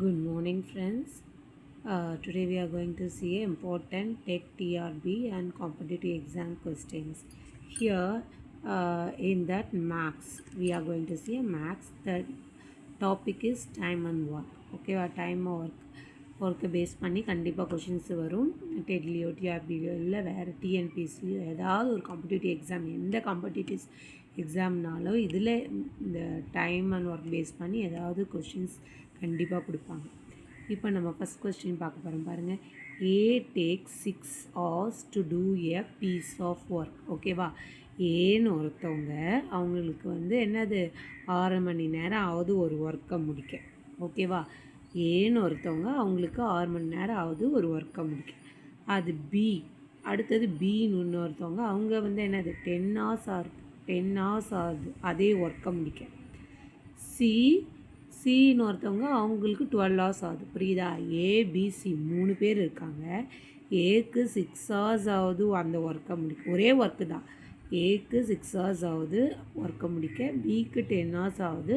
Good morning, friends. Today we are going to see important TET TRB and competitive exam questions. Here, in that max, we are going to see a max. The topic is time and work. Okay, time work. ஒர்க்கை base பண்ணி கண்டிப்பாக questions வரும். டெட்லியோ டிஆர்பிலையோ இல்லை வேறு டிஎன்பிஎஸ்சிலையோ ஏதாவது ஒரு competitive exam, எந்த competitive எக்ஸாம்னாலும் இதில் இந்த டைம் அண்ட் ஒர்க் பேஸ் பண்ணி ஏதாவது கொஷின்ஸ் கண்டிப்பாக கொடுப்பாங்க. இப்போ நம்ம ஃபஸ்ட் கொஸ்டின் பார்க்க போகிறோம் பாருங்கள். A take 6 hours to do a piece of work. ஓகேவா, ஏன்னு ஒருத்தவங்க அவங்களுக்கு என்னது 6 மணி நேரம் ஆகுது ஒரு ஒர்க்கை முடிக்க. ஓகேவா, ஏன்னு ஒருத்தவங்க அவங்களுக்கு 6 மணி நேரம் ஆகுது ஒரு ஒர்க்கை முடிக்க. அது பி. அடுத்தது பின்னு இன்னொருத்தவங்க அவங்க என்னது 10 hours ஆகுது அதே ஒர்க்கை முடிக்க. சின்னு ஒருத்தவங்க அவங்களுக்கு 12 hours ஆகுது. புரியுதா? ஏபிசி 3 பேர் இருக்காங்க. ஏக்கு 6 hours ஆகுது அந்த ஒர்க்கை முடிக்க. ஒரே ஒர்க்கு தான். ஏக்கு 6 hours ஆகுது ஒர்க்கை முடிக்க. பிக்கு 10 hours ஆகுது.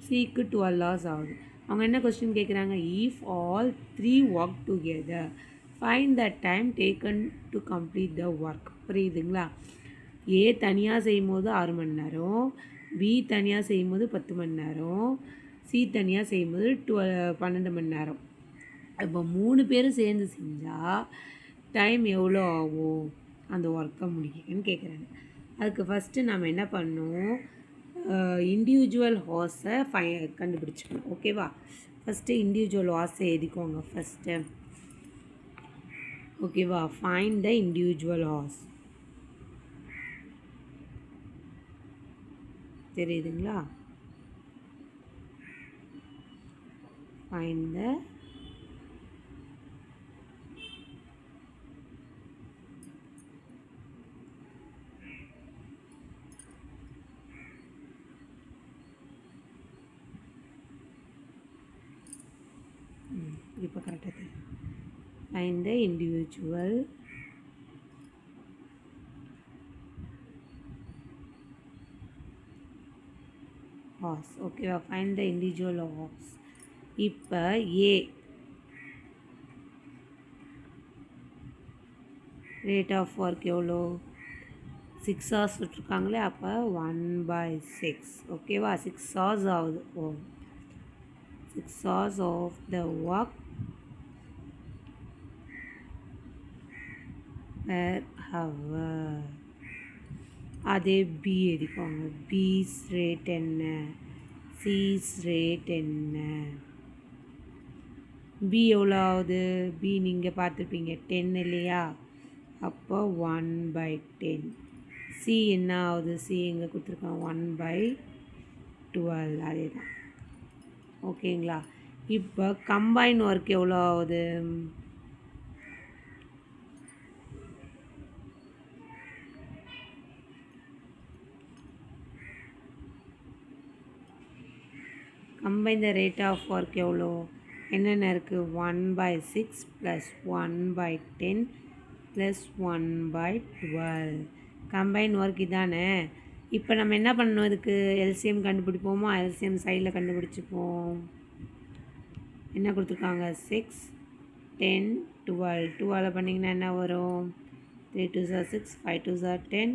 சிக்கு 12 hours ஆகுது. அவங்க என்ன கொஸ்டின் கேட்குறாங்க? If all 3 work together find the time taken to complete the work. புரியுதுங்களா? ஏ தனியாக செய்யும் போது 6 மணி நேரம், பி தனியாக செய்யும் போது 10 மணி நேரம், சி தனியாக செய்யும்போது 12 மணி நேரம். இப்போ 3 பேரும் சேர்ந்து செஞ்சால் டைம் எவ்வளோ ஆகும் அந்த ஒர்க்கை முடிக்கன்னு கேட்குறாங்க. அதுக்கு ஃபஸ்ட்டு நம்ம என்ன பண்ணணும்? இண்டிவிஜுவல் ஹார்ஸை கண்டுபிடிச்சிக்கணும். ஓகேவா, ஃபஸ்ட்டு இண்டிவிஜுவல் ஹார்ஸை எழுதிக்கோங்க ஃபஸ்ட்டு. ஓகேவா, ஃபைண்ட் த இண்டிவிஜுவல் ஹார்ஸ். தெரியுதுங்களா? Find the இப்போ கரெக்டாக find the individual horse. ஓகேவா, find the individual horse. இப்போ ஏ ரேட் ஆஃப் ஒர்க் எவ்வளோ? 6 hours விட்டுருக்காங்களே, அப்போ 1/6. ஓகேவா, 6 hours ஆகுது. 6 hours of the work per hour. அதே பி எழுதிக்கோங்க. பிஸ் ரேட் என்ன, சிஸ் ரேட் என்ன? பி எவ்வளோ ஆகுது? பி நீங்கள் பார்த்துருப்பீங்க 10 இல்லையா? அப்போ 1/10. சி என்ன ஆகுது? சி எங்கே கொடுத்துருக்காங்க? 1/12. அதே தான். ஓகேங்களா? இப்போ கம்பைன் ஒர்க் எவ்வளோ ஆகுது? Combine the rate of work எவ்வளோ? என்னென்ன இருக்குது? 1/6 + 1/10 + 1/12. கம்பைன் ஒர்க் இதானே. இப்போ நம்ம என்ன பண்ணணும்? இதுக்கு எல்சிஎம் கண்டுபிடிப்போமா? எல்சிஎம் சைடில் கண்டுபிடிச்சிப்போம். என்ன கொடுத்துருக்காங்க? 6, 10, 12. 12 பண்ணிங்கன்னா என்ன வரும்? 3 2s are 6, 5 2s are 10,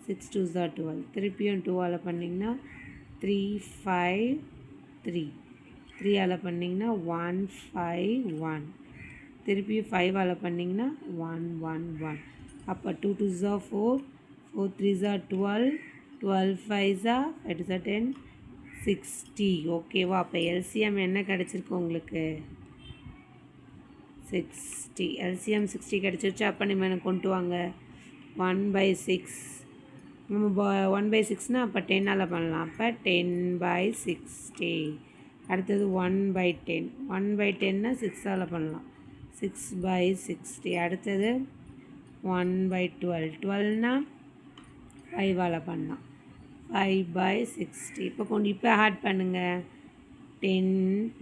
6 2s are 12. திருப்பியும் 2 பண்ணிங்கன்னா 3 5 3. 3 பண்ணிங்கன்னா 1 5 1. திருப்பியும் 5 பண்ணிங்கன்னா 1 1 1. அப்போ 2 2s are 4, 4 3s are 12, 12 5s are 5 2s are 10, 60. ஓகேவா, அப்போ எல்சிஎம் என்ன கிடச்சிருக்கு உங்களுக்கு? 60. எல்சிஎம் 60 கிடச்சிருச்சு. அப்போ நம்ம எனக்கு கொண்டு வாங்க. 1/6. நம்ம 1/6னால் அப்போ 10 பண்ணலாம். அப்போ 10/60. அடுத்தது 1/10. 1/10னால் 6 பண்ணலாம். 6/60. அடுத்தது 1/12. 12னால் 5 பண்ணலாம். 5/60. இப்போ ஆட் பண்ணுங்கள். 10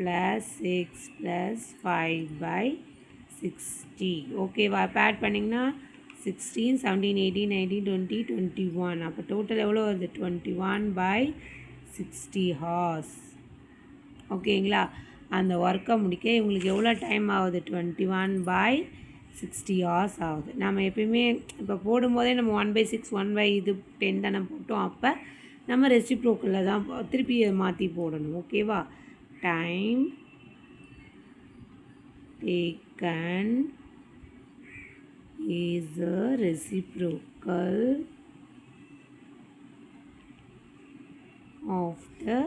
+ 6 + 5/60. ஓகேவா, இப்போ ஆட் பண்ணிங்கன்னா 16 17 18 19 20 21. அப்போ டோட்டல் எவ்வளோ வருது? 21/60 hours. ஓகேங்களா? அந்த ஒர்க்கை முடிக்க இவங்களுக்கு எவ்வளோ டைம் ஆகுது 21/60 hours ஆகுது. நம்ம எப்பயுமே இப்போ போடும்போதே நம்ம 1/6 1/10 தானே போட்டோம். அப்போ நம்ம ரெசிப்ரோக்கலில் தான் திருப்பி மாற்றி போடணும். ஓகேவா? Time taken is a reciprocal of the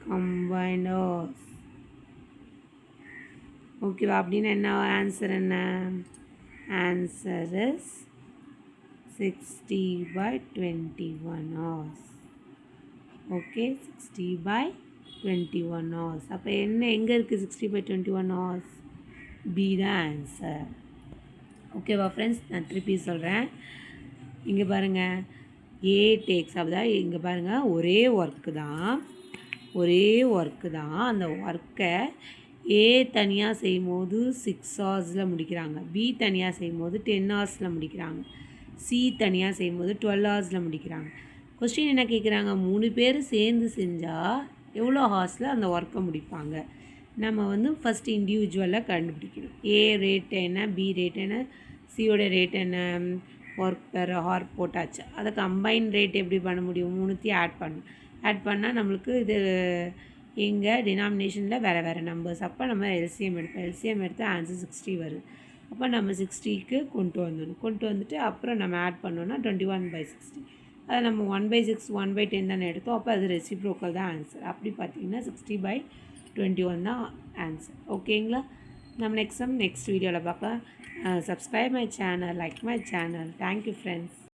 combined hours. ஓகேவா? அப்படின்னு என்ன ஆன்சர்? என்ன answer is 60/21 hours. Okay, 60/21 hours. அப்போ என்ன எங்கே இருக்குது 60/21 hours? பி தான் ஆன்சர். ஓகேவா ஃப்ரெண்ட்ஸ்? நான் திருப்பி சொல்கிறேன். இங்கே பாருங்கள், ஏ டேக்ஸ் அப்படிதான். இங்கே பாருங்கள், ஒரே ஒர்க்கு தான். அந்த ஒர்க்கை ஏ தனியாக செய்யும்போது 6 hours முடிக்கிறாங்க. பி தனியாக செய்யும்போது 10 hours முடிக்கிறாங்க. சி தனியாக செய்யும்போது 12 hours முடிக்கிறாங்க. கொஸ்டின் என்ன கேட்குறாங்க? 3 பேர் சேர்ந்து செஞ்சால் எவ்வளோ ஹார்ஸில் அந்த ஒர்க்கை முடிப்பாங்க? நம்ம ஃபஸ்ட்டு இண்டிவிஜுவலாக கண்டுபிடிக்கணும். ஏ ரேட் என்ன, பி ரேட் என்ன, சியோட ரேட் என்ன, ஒர்க் பெர் ஹார் போட்டாச்சு. அதை கம்பைன் ரேட் எப்படி பண்ண முடியும்? 3த்தையும் ஆட் பண்ணால் நம்மளுக்கு இது எங்கள் டினாமினேஷனில் வேறு நம்பர்ஸ். அப்போ நம்ம எல்சிஎம் எடுத்து ஆன்சர் 60 வருது. அப்போ நம்ம 60க்கு கொண்டு வந்துட்டு அப்புறம் நம்ம ஆட் பண்ணோன்னா 21/60. அதை நம்ம 1/6 1/10 தானே எடுத்தோம். அப்போ அது ரெசிப்ரோக்கல் தான் ஆன்சர். அப்படி பார்த்திங்கன்னா 60/21 தான் ஆன்சர். ஓகேங்களா? நம்ம நெக்ஸ்ட் வீடியோவில் பார்க்கலாம். Subscribe my channel, like my channel. Thank you friends.